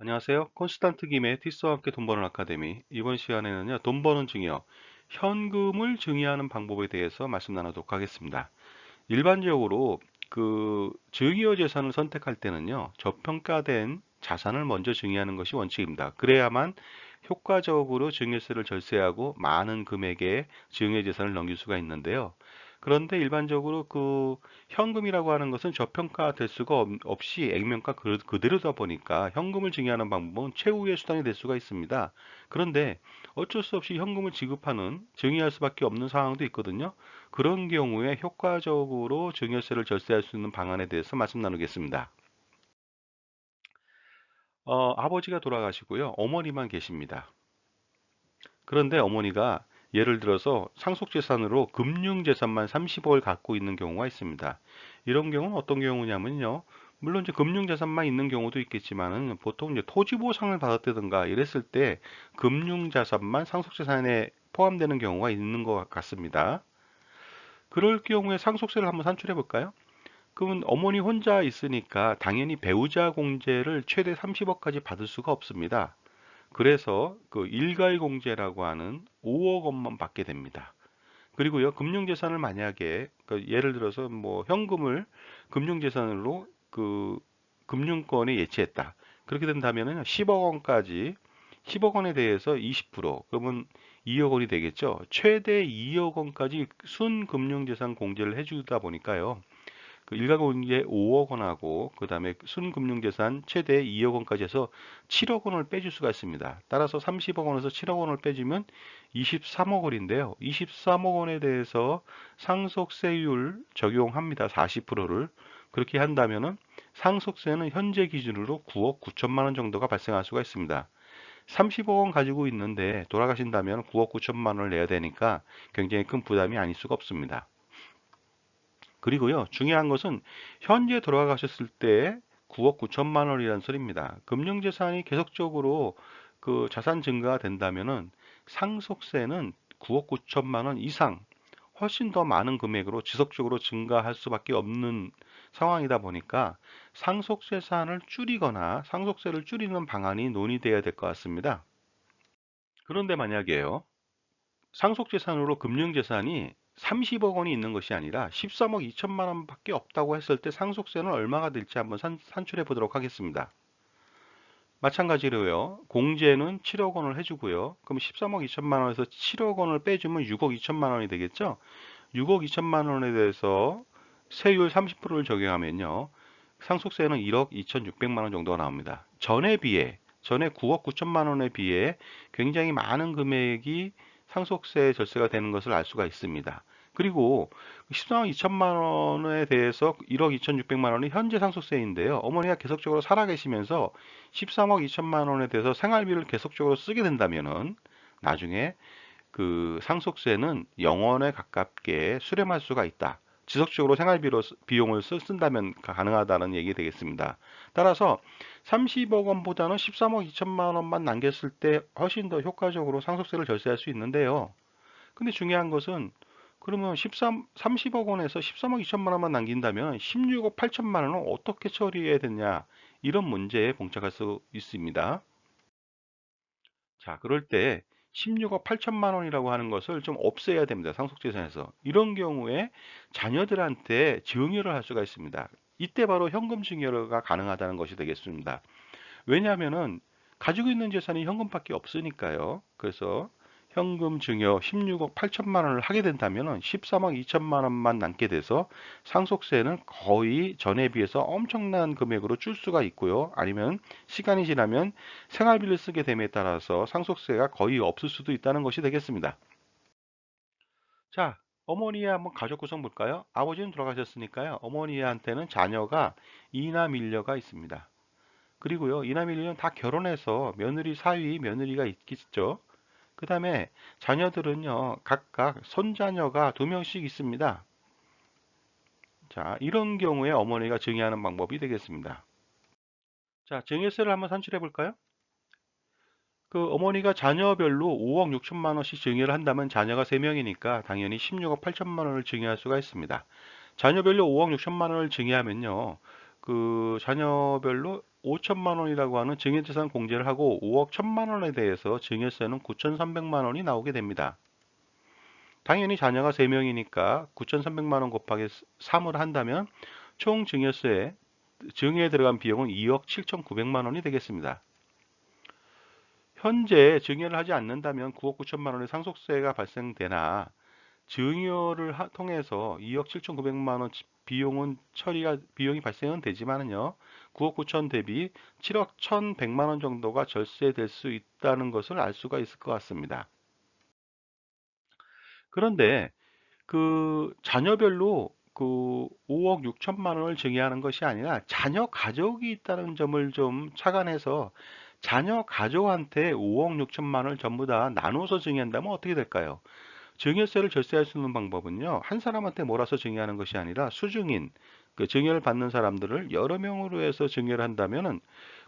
안녕하세요. 콘스탄트 김의 티스와 함께 돈 버는 아카데미. 이번 시간에는요, 돈 버는 증여, 현금을 증여하는 방법에 대해서 말씀 나누도록 하겠습니다. 일반적으로 증여 재산을 선택할 때는요, 저평가된 자산을 먼저 증여하는 것이 원칙입니다. 그래야만 효과적으로 증여세를 절세하고 많은 금액의 증여 재산을 넘길 수가 있는데요. 그런데 일반적으로 현금이라고 하는 것은 저평가될 수가 없이 액면가 그대로다 보니까 현금을 증여하는 방법은 최후의 수단이 될 수가 있습니다. 그런데 어쩔 수 없이 현금을 증여할 수밖에 없는 상황도 있거든요. 그런 경우에 효과적으로 증여세를 절세할 수 있는 방안에 대해서 말씀 나누겠습니다. 아버지가 돌아가시고요. 어머니만 계십니다. 그런데 어머니가 예를 들어서 상속재산으로 금융재산만 30억을 갖고 있는 경우가 있습니다. 이런 경우는 어떤 경우냐면요. 물론 이제 금융자산만 있는 경우도 있겠지만은 보통 이제 토지보상을 받았다든가 이랬을 때 금융자산만 상속재산에 포함되는 경우가 있는 것 같습니다. 그럴 경우에 상속세를 한번 산출해 볼까요? 그러면 어머니 혼자 있으니까 당연히 배우자 공제를 최대 30억까지 받을 수가 없습니다. 그래서 그 일괄공제라고 하는 5억 원만 받게 됩니다. 그리고요, 금융재산을 만약에 예를 들어서 뭐 현금을 금융재산으로 금융권에 예치했다. 그렇게 된다면은 10억 원까지 10억 원에 대해서 20% 그러면 2억 원이 되겠죠. 최대 2억 원까지 순금융재산 공제를 해주다 보니까요. 그 일가공제 5억 원하고 그다음에 순금융재산 최대 2억 원까지 해서 7억 원을 빼줄 수가 있습니다. 따라서 30억 원에서 7억 원을 빼주면 23억 원인데요. 23억 원에 대해서 상속세율 적용합니다. 40%를. 그렇게 한다면은 상속세는 현재 기준으로 9억 9천만 원 정도가 발생할 수가 있습니다. 30억 원 가지고 있는데 돌아가신다면 9억 9천만 원을 내야 되니까 굉장히 큰 부담이 아닐 수가 없습니다. 그리고요, 중요한 것은 현재 돌아가셨을 때 9억 9천만 원이라는 소리입니다. 금융재산이 계속적으로 그 자산 증가가 된다면은 상속세는 9억 9천만 원 이상 훨씬 더 많은 금액으로 지속적으로 증가할 수밖에 없는 상황이다 보니까 상속재산을 줄이거나 상속세를 줄이는 방안이 논의돼야 될 것 같습니다. 그런데 만약에요, 상속재산으로 금융재산이 30억 원이 있는 것이 아니라 13억 2천만 원밖에 없다고 했을 때 상속세는 얼마가 될지 한번 산출해 보도록 하겠습니다. 마찬가지로요. 공제는 7억 원을 해주고요. 그럼 13억 2천만 원에서 7억 원을 빼주면 6억 2천만 원이 되겠죠? 6억 2천만 원에 대해서 세율 30%를 적용하면요. 상속세는 1억 2,600만 원 정도가 나옵니다. 전에 9억 9천만 원에 비해 굉장히 많은 금액이 상속세 절세가 되는 것을 알 수가 있습니다. 그리고 13억 2천만 원에 대해서 1억 2,600만 원이 현재 상속세인데요. 어머니가 계속적으로 살아계시면서 13억 2천만 원에 대해서 생활비를 계속적으로 쓰게 된다면은 나중에 그 상속세는 0원에 가깝게 수렴할 수가 있다. 지속적으로 비용을 쓴다면 가능하다는 얘기 되겠습니다. 따라서 30억 원보다는 13억 2천만 원만 남겼을 때 훨씬 더 효과적으로 상속세를 절세할 수 있는데요. 근데 중요한 것은 그러면 30억 원에서 13억 2천만 원만 남긴다면 16억 8천만 원은 어떻게 처리해야 되냐? 이런 문제에 봉착할 수 있습니다. 자, 그럴 때 16억 8천만 원이라고 하는 것을 좀 없애야 됩니다. 상속재산에서. 이런 경우에 자녀들한테 증여를 할 수가 있습니다. 이때 바로 현금 증여가 가능하다는 것이 되겠습니다. 왜냐하면은 가지고 있는 재산이 현금밖에 없으니까요. 그래서 현금 증여 16억 8천만 원을 하게 된다면 13억 2천만 원만 남게 돼서 상속세는 거의 전에 비해서 엄청난 금액으로 줄 수가 있고요. 아니면 시간이 지나면 생활비를 쓰게 됨에 따라서 상속세가 거의 없을 수도 있다는 것이 되겠습니다. 자, 어머니의 한번 가족 구성 볼까요? 아버지는 돌아가셨으니까요. 어머니한테는 자녀가 이남 일녀가 있습니다. 그리고요, 이남일녀는 다 결혼해서 며느리 사위, 며느리가 있겠죠. 그 다음에 자녀들은요, 각각 손자녀가 2명씩 있습니다. 자, 이런 경우에 어머니가 증여하는 방법이 되겠습니다. 자, 증여세를 한번 산출해 볼까요? 그 어머니가 자녀별로 5억 6천만 원씩 증여를 한다면 자녀가 3명이니까 당연히 16억 8천만 원을 증여할 수가 있습니다. 자녀별로 5억 6천만 원을 증여하면요, 그 자녀별로 5천만 원이라고 하는 증여재산 공제를 하고 5억 1천만 원에 대해서 증여세는 9,300만 원이 나오게 됩니다. 당연히 자녀가 3명이니까 9,300만 원 곱하기 3을 한다면 총 증여에 들어간 비용은 2억 7,900만 원이 되겠습니다. 현재 증여를 하지 않는다면 9억 9천만 원의 상속세가 발생되나 증여를 통해서 2억 7,900만 원 비용이 발생은 되지만은요. 9억 9천 대비 7억 1,100만 원 정도가 절세될 수 있다는 것을 알 수가 있을 것 같습니다. 그런데 그 자녀별로 그 5억 6천만 원을 증여하는 것이 아니라 자녀 가족이 있다는 점을 좀 착안해서 자녀 가족한테 5억 6천만 원을 전부 다 나눠서 증여한다면 어떻게 될까요? 증여세를 절세할 수 있는 방법은요, 한 사람한테 몰아서 증여하는 것이 아니라 수증인, 그 증여를 받는 사람들을 여러 명으로 해서 증여를 한다면은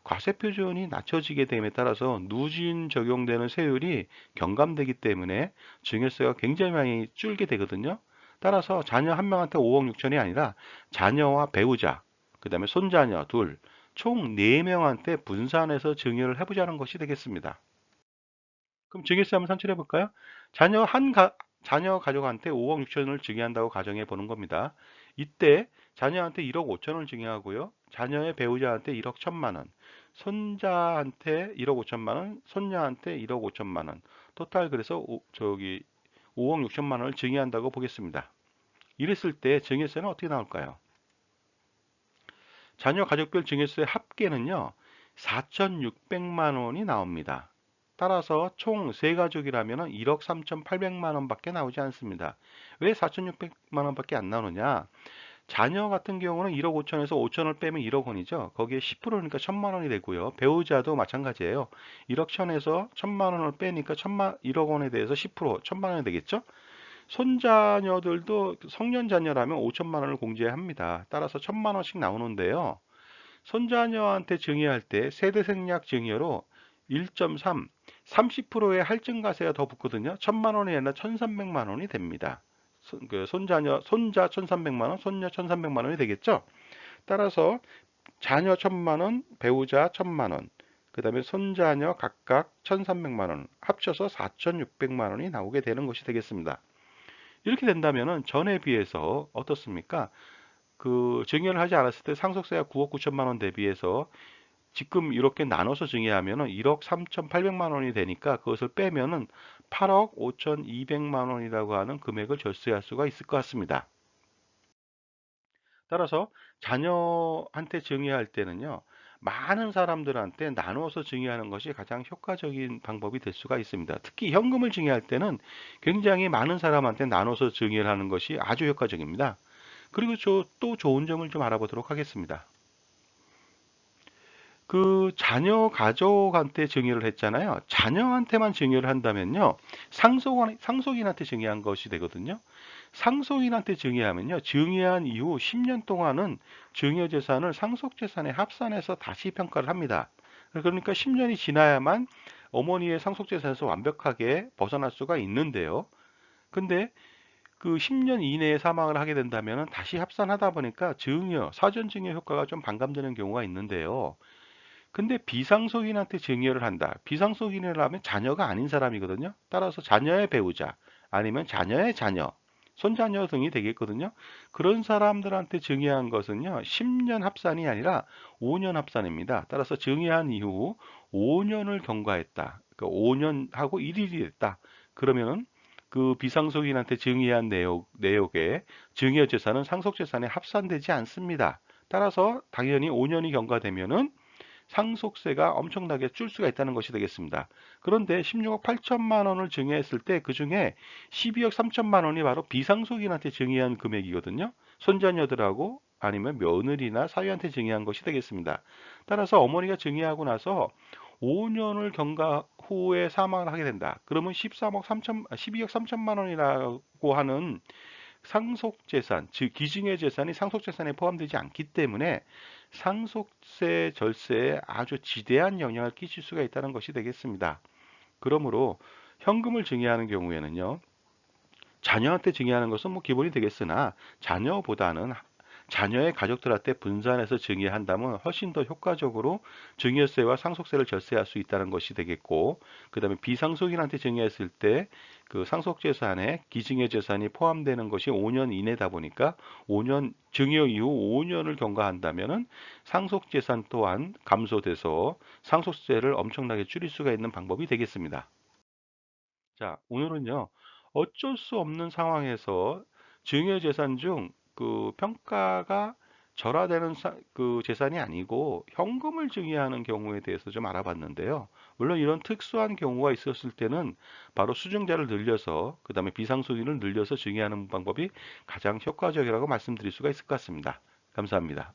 과세 표준이 낮춰지게 됨에 따라서 누진 적용되는 세율이 경감되기 때문에 증여세가 굉장히 많이 줄게 되거든요. 따라서 자녀 한 명한테 5억 6천이 아니라 자녀와 배우자, 그 다음에 손자녀 둘, 총 4명한테 분산해서 증여를 해보자는 것이 되겠습니다. 그럼 증여세 한번 산출해 볼까요? 자녀 가족한테 5억 6천을 증여한다고 가정해 보는 겁니다. 이때 자녀한테 1억 5천을 증여하고요. 자녀의 배우자한테 1억 1천만 원, 손자한테 1억 5천만 원, 손녀한테 1억 5천만 원. 토탈 그래서 5억 6천만 원을 증여한다고 보겠습니다. 이랬을 때 증여세는 어떻게 나올까요? 자녀 가족별 증여세 합계는요. 4,600만 원이 나옵니다. 따라서 총 세 가족이라면 1억 3,800만 원밖에 나오지 않습니다. 왜 4,600만 원밖에 안 나오느냐? 자녀 같은 경우는 1억 5천에서 5천을 빼면 1억 원이죠. 거기에 10%니까 1천만 원이 되고요. 배우자도 마찬가지예요. 1억 1천에서 1천만 원을 빼니까 1억 원에 대해서 10%, 1천만 원이 되겠죠? 손자녀들도 성년 자녀라면 5천만 원을 공제합니다. 따라서 1천만 원씩 나오는데요. 손자녀한테 증여할 때 세대 생략 증여로 1.3, 30%의 할증가세가 더 붙거든요. 1천만 원이 아니라 1,300만 원이 됩니다. 손자 1,300만 원, 손녀 1,300만 원이 되겠죠. 따라서 자녀 1,000만 원, 배우자 1,000만 원, 그 다음에 손자녀 각각 1,300만 원, 합쳐서 4,600만 원이 나오게 되는 것이 되겠습니다. 이렇게 된다면 전에 비해서 어떻습니까? 그 증여를 하지 않았을 때 상속세가 9억 9천만 원 대비해서 지금 이렇게 나눠서 증여하면은 1억 3,800만 원이 되니까 그것을 빼면은 8억 5,200만 원이라고 하는 금액을 절세할 수가 있을 것 같습니다. 따라서 자녀한테 증여할 때는요, 많은 사람들한테 나눠서 증여하는 것이 가장 효과적인 방법이 될 수가 있습니다. 특히 현금을 증여할 때는 굉장히 많은 사람한테 나눠서 증여를 하는 것이 아주 효과적입니다. 그리고 또 좋은 점을 좀 알아보도록 하겠습니다. 그 자녀 가족한테 증여를 했잖아요. 자녀한테만 증여를 한다면요. 상속인한테 증여한 것이 되거든요. 상속인한테 증여하면요. 증여한 이후 10년 동안은 증여재산을 상속재산에 합산해서 다시 평가를 합니다. 그러니까 10년이 지나야만 어머니의 상속재산에서 완벽하게 벗어날 수가 있는데요. 근데 그 10년 이내에 사망을 하게 된다면 다시 합산하다 보니까 사전 증여 효과가 좀 반감되는 경우가 있는데요. 근데 비상속인한테 증여를 한다. 비상속인이라면 자녀가 아닌 사람이거든요. 따라서 자녀의 배우자 아니면 자녀의 자녀, 손자녀 등이 되겠거든요. 그런 사람들한테 증여한 것은요. 10년 합산이 아니라 5년 합산입니다. 따라서 증여한 이후 5년을 경과했다. 그러니까 5년하고 1일이 됐다. 그러면은 그 비상속인한테 증여한 내역에 증여재산은 상속재산에 합산되지 않습니다. 따라서 당연히 5년이 경과되면은 상속세가 엄청나게 줄 수가 있다는 것이 되겠습니다. 그런데 16억 8천만 원을 증여했을 때 그중에 12억 3천만 원이 바로 비상속인한테 증여한 금액이거든요. 손자녀들하고 아니면 며느리나 사위한테 증여한 것이 되겠습니다. 따라서 어머니가 증여하고 나서 5년을 경과 후에 사망을 하게 된다. 그러면 12억 3천만 원이라고 하는 상속재산, 즉 기증의 재산이 상속재산에 포함되지 않기 때문에 상속세 절세에 아주 지대한 영향을 끼칠 수가 있다는 것이 되겠습니다. 그러므로 현금을 증여하는 경우에는요. 자녀한테 증여하는 것은 뭐 기본이 되겠으나 자녀보다는 자녀의 가족들한테 분산해서 증여한다면 훨씬 더 효과적으로 증여세와 상속세를 절세할 수 있다는 것이 되겠고, 그 다음에 비상속인한테 증여했을 때 그 상속재산에 기증여 재산이 포함되는 것이 5년 이내다 보니까 5년 증여 이후 5년을 경과한다면은 상속재산 또한 감소돼서 상속세를 엄청나게 줄일 수가 있는 방법이 되겠습니다. 자, 오늘은요, 어쩔 수 없는 상황에서 증여재산 중 그 평가가 절하되는 그 재산이 아니고 현금을 증여하는 경우에 대해서 좀 알아봤는데요. 물론 이런 특수한 경우가 있었을 때는 바로 수증자를 늘려서 그 다음에 비상속인을 늘려서 증여하는 방법이 가장 효과적이라고 말씀드릴 수가 있을 것 같습니다. 감사합니다.